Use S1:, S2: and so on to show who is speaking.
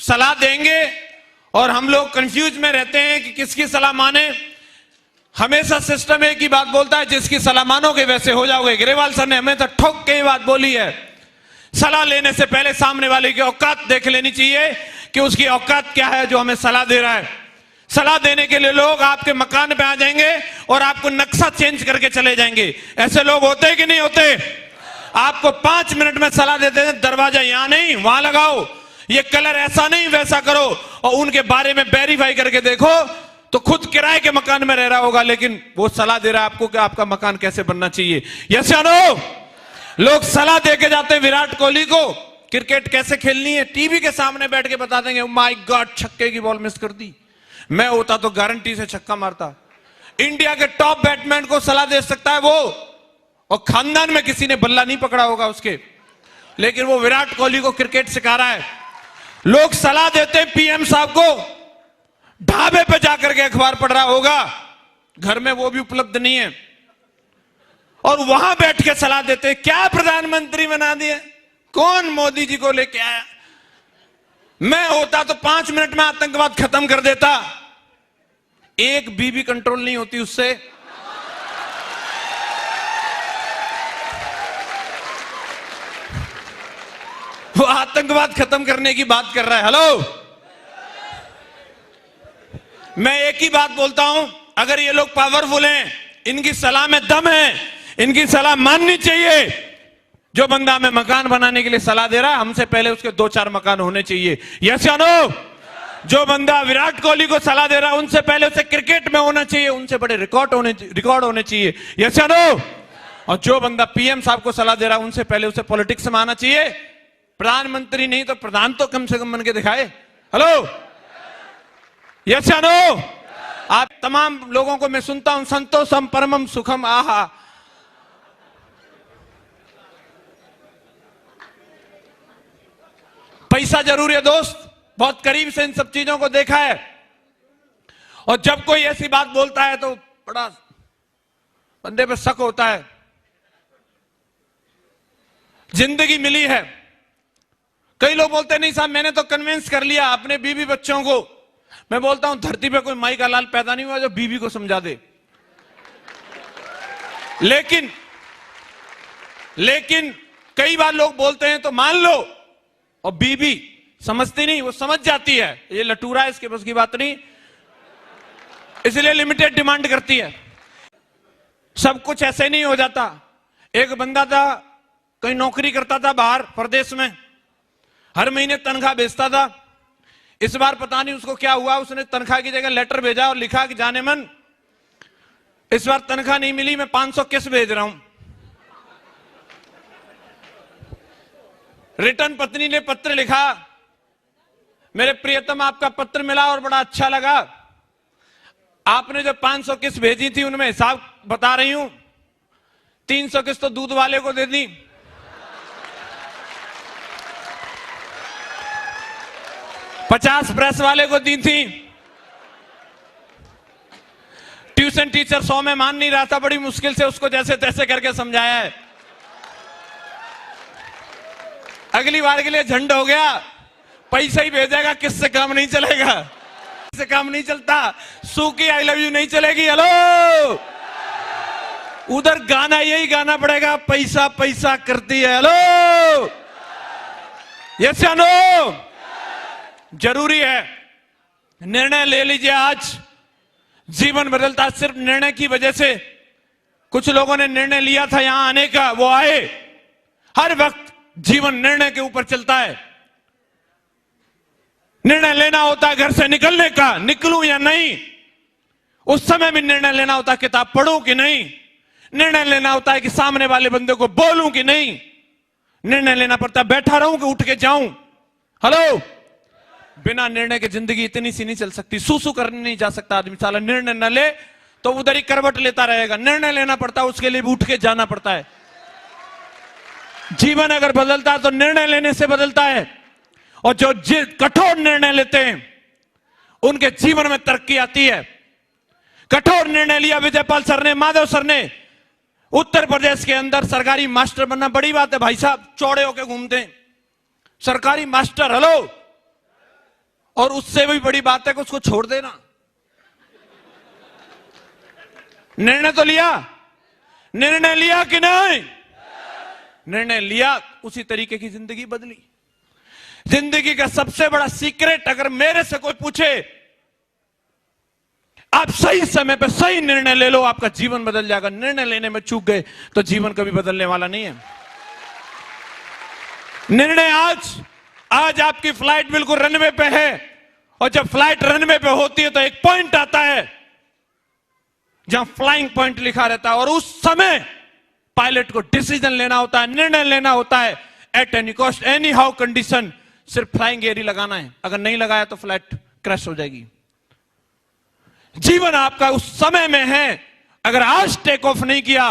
S1: सलाह देंगे और हम लोग कंफ्यूज में रहते हैं कि किसकी सलाह माने। हमेशा सिस्टम एक ही बात बोलता है, जिसकी सलाह मानोगे वैसे हो जाओगे। ग्रेवाल सर ने हमें तो ठोक के ही बात बोली है, सलाह लेने से पहले सामने वाले की औकात देख लेनी चाहिए कि उसकी औकात क्या है जो हमें सलाह दे रहा है। सलाह देने के लिए लोग आपके मकान पे आ जाएंगे और आपको नक्शा चेंज करके चले जाएंगे। ऐसे लोग होते कि नहीं होते? आपको 5 मिनट में सलाह देते हैं, दरवाजा यहां नहीं वहां लगाओ, ये कलर ऐसा नहीं वैसा करो, और उनके बारे में वेरीफाई करके देखो तो खुद किराए के मकान में रह रहा होगा, लेकिन वो सलाह दे रहा है आपको कि आपका मकान कैसे बनना चाहिए। यस या नो? लोग सलाह देके जाते हैं विराट कोहली को क्रिकेट कैसे खेलनी है, टीवी के सामने बैठ के बता देंगे माय गॉड छक्के की बॉल मिस कर दी, मैं होता तो गारंटी से छक्का मारता। इंडिया के टॉप बैट्समैन को सलाह दे सकता है वो, और खानदान में किसी ने बल्ला नहीं पकड़ा होगा उसके, लेकिन वो विराट कोहली को क्रिकेट सिखा रहा है। लोग सलाह देते हैं पीएम साहब को, ढाबे पे जाकर के अखबार पढ़ रहा होगा, घर में वो भी उपलब्ध नहीं है, और वहां बैठ के सलाह देते हैं क्या प्रधानमंत्री बना दिया, कौन मोदी जी को लेके आया, मैं होता तो 5 मिनट में आतंकवाद खत्म कर देता। एक बीबी कंट्रोल नहीं होती उससे। वो आतंकवाद खत्म करने की बात कर रहा है। हेलो, मैं एक ही बात बोलता हूं, अगर ये लोग पावरफुल हैं, इनकी सलाह में दम है, इनकी सलाह माननी चाहिए। जो बंदा हमें मकान बनाने के लिए सलाह दे रहा है, हमसे पहले उसके 2-4 मकान होने चाहिए। यस या नो? जो बंदा विराट कोहली को सलाह दे रहा है, उनसे पहले उसे क्रिकेट में होना चाहिए, उनसे बड़े रिकॉर्ड होने चाहिए। यस या नो? और जो बंदा पीएम साहब को सलाह दे रहा है, उनसे पहले उसे पॉलिटिक्स में आना चाहिए। प्रधानमंत्री नहीं तो प्रधान तो कम से कम बन के दिखाए। हेलो, यस या नो? आप तमाम लोगों को मैं सुनता हूं, संतोषम परमम सुखम आहा। पैसा जरूरी है दोस्त, बहुत करीब से इन सब चीजों को देखा है, और जब कोई ऐसी बात बोलता है तो बड़ा बंदे पे शक होता है। जिंदगी मिली है, कई लोग बोलते नहीं साहब मैंने तो कन्विंस कर लिया अपने बीवी बच्चों को। मैं बोलता हूं धरती पे कोई माई का लाल पैदा नहीं हुआ जो बीवी को समझा दे। लेकिन कई बार लोग बोलते हैं तो मान लो, और बीबी समझती नहीं, वो समझ जाती है ये लटूरा है, इसके बस की बात नहीं, इसलिए लिमिटेड डिमांड करती है। सब कुछ ऐसे नहीं हो जाता। एक बंदा था, कहीं नौकरी करता था बाहर प्रदेश में, हर महीने तनख्वाह भेजता था। इस बार पता नहीं उसको क्या हुआ, उसने तनख्वाह की जगह लेटर भेजा और लिखा कि जाने मन इस बार तनख्वाह नहीं मिली, मैं 500 किस्त भेज रहा हूं। रिटर्न पत्नी ने पत्र लिखा, मेरे प्रियतम आपका पत्र मिला और बड़ा अच्छा लगा, आपने जो 500 किस्त भेजी थी उनमें हिसाब बता रही हूं, 300 किस्त तो दूध वाले को दे दी, 50 प्रेस वाले को दी थी, ट्यूशन टीचर 100 में मान नहीं रहा था, बड़ी मुश्किल से उसको जैसे तैसे करके समझाया है। अगली बार के लिए झंड हो गया, पैसा ही भेजेगा, किससे काम नहीं चलेगा, किससे काम नहीं चलता, सूखी आई लव यू नहीं चलेगी। हेलो, उधर गाना यही गाना पड़ेगा, पैसा पैसा करती है। हेलो, यस या नो? जरूरी है, निर्णय ले लीजिए। आज जीवन बदलता सिर्फ निर्णय की वजह से। कुछ लोगों ने निर्णय लिया था यहां आने का, वो आए। हर वक्त जीवन निर्णय के ऊपर चलता है। निर्णय लेना होता है घर से निकलने का, निकलूं या नहीं, उस समय भी निर्णय लेना होता है किताब पढ़ूं कि नहीं, निर्णय लेना होता है कि सामने वाले बंदे को बोलूं कि नहीं, निर्णय लेना पड़ता है बैठा रहूं कि उठ के जाऊं। हेलो, बिना निर्णय के जिंदगी इतनी सी नहीं चल सकती। सूसू करने नहीं जा सकता आदमी, साला निर्णय न ले तो उधर ही करवट लेता रहेगा। निर्णय लेना पड़ता है, उसके लिए भी उठ के जाना पड़ता है। जीवन अगर बदलता है तो निर्णय लेने से बदलता है, और जो कठोर निर्णय लेते हैं उनके जीवन में तरक्की आती है। कठोर निर्णय लिया विजयपाल सर ने, माधव सर ने। उत्तर प्रदेश के अंदर सरकारी मास्टर बनना बड़ी बात है भाई साहब, चौड़े होके घूमते हैं सरकारी मास्टर। हेलो, और उससे भी बड़ी बात है कि उसको छोड़ देना। निर्णय तो लिया, निर्णय लिया कि नहीं? निर्णय लिया, उसी तरीके की जिंदगी बदली। जिंदगी का सबसे बड़ा सीक्रेट अगर मेरे से कोई पूछे, आप सही समय पे सही निर्णय ले लो, आपका जीवन बदल जाएगा। निर्णय लेने में चूक गए तो जीवन कभी बदलने वाला नहीं है। निर्णय आज आपकी फ्लाइट बिल्कुल रनवे पे है, और जब फ्लाइट रनवे पे होती है तो एक पॉइंट आता है जहां फ्लाइंग पॉइंट लिखा रहता है, और उस समय पायलट को डिसीजन लेना होता है, निर्णय लेना होता है। At any cost, any how condition, सिर्फ फ्लाइंग गियर ही लगाना है। अगर नहीं लगाया तो फ्लाइट क्रैश हो जाएगी। जीवन आपका उस समय में है, अगर आज टेक ऑफ नहीं किया